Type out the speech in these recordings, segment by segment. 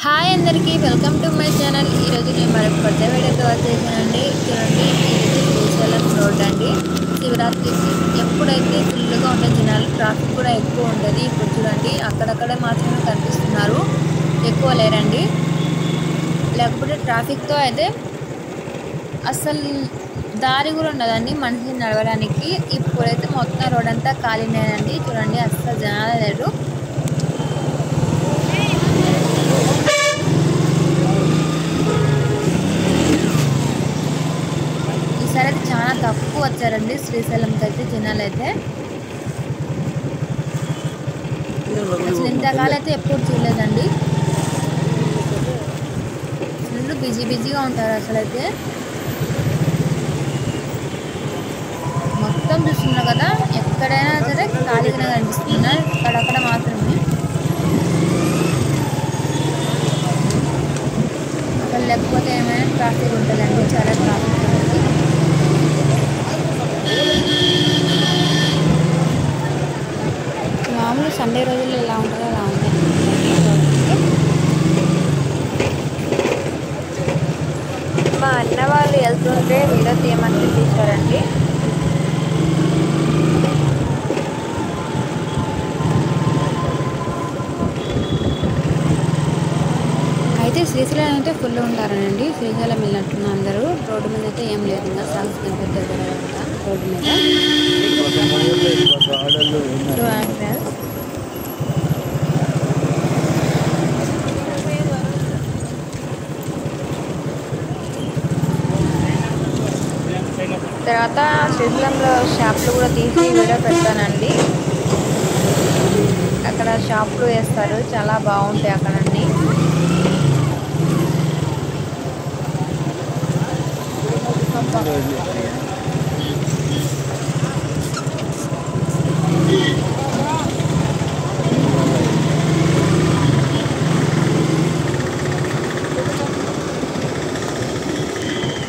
Hi అందరికీ welcome to my channel. ఈరోజు నేను మరొక కొత్త వీడియోతో వచ్చేసానండి. చూడండి, ఇది శ్రీశైలం రోడ్ అండి. శివరాత్రికి ఎప్పుడైతే ఫుల్గా ఉండే జనాలు, ట్రాఫిక్ కూడా ఎక్కువ ఉంటుంది. ఇప్పుడు చూడండి, అక్కడక్కడే మాత్రమే కనిపిస్తున్నారు, ఎక్కువ లేరండి. లేకపోతే ట్రాఫిక్తో అయితే అసలు దారి కూడా ఉండదండి మనిషిని నడవడానికి. ఇప్పుడైతే మొత్తం రోడ్ అంతా ఖాళీనేనండి. చూడండి, అస్సలు జనాలు లేరు. ఈసారి అయితే చాలా తక్కువ వచ్చారండి శ్రీశైలంకి అయితే జనాలు అయితే. అసలు ఇంతకాలం అయితే ఎప్పుడు చూడలేదండి. ఫుల్ బిజీగా ఉంటారు అసలు అయితే. మొత్తం చూస్తున్నారు కదా, ఎక్కడైనా సరే ఖాళీగానే కనిపిస్తున్నారు, అక్కడక్కడ మాత్రమే. అక్కడ లేకపోతే ఏమైనా ట్రాఫిక్ ఉంటుందండి, చాలా ట్రాఫిక్ ఉంటుంది. మామూలు సండే రోజుల్లో ఎలా ఉంటుందో అలా ఉంది. మా అన్న వాళ్ళు వెళ్తుంటే వీడియో తీయమని తీశారండి. అయితే శ్రీశైలం అయితే ఫుల్ ఉంటారనండి. శ్రీశైలం వెళ్ళినట్టున్న అందరూ. రోడ్డు మీద అయితే ఏం లేదు, ఇంకా సాల్స్ కనిపెట్టే రోడ్డు మీద. తర్వాత శ్రీశైలంలో షాపులు కూడా తీసి వీడియో పెడతానండి. అక్కడ షాపులు వేస్తారు, చాలా బాగుంటాయి అక్కడ అన్నీ.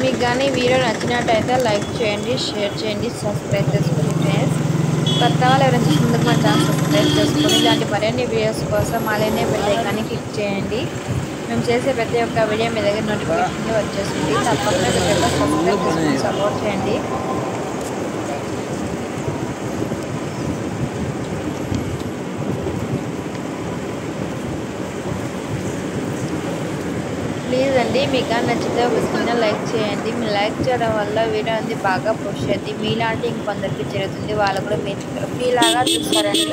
మీకు కానీ వీడియో నచ్చినట్టయితే లైక్ చేయండి, షేర్ చేయండి, సబ్స్క్రైబ్ చేసుకోండి ఫ్రెండ్స్. కొత్త వాళ్ళు ఎవరైనా ముందుకు మా ఛానల్ సబ్స్క్రైబ్ చేసుకొని ఇలాంటి మరిన్ని వీడియోస్ కోసం అలానే బెల్ ఐకాన్ని క్లిక్ చేయండి. మేము చేసే ప్రతి ఒక్క వీడియో మీ దగ్గర నోటిఫికేషన్ వచ్చేసింది. తప్పకుండా సబ్స్క్రైబ్ చేసుకొని సపోర్ట్ చేయండి. ప్లీజ్ అండి, మీకు కానీ నచ్చితే ఒక చిన్న లైక్ చేయండి. మీరు లైక్ చేయడం వల్ల వీడియో అనేది బాగా పుష్ అవుతుంది. మీలాంటి ఇంకొందరికి జరుగుతుంది, వాళ్ళు కూడా మీలాగా చూస్తారండి.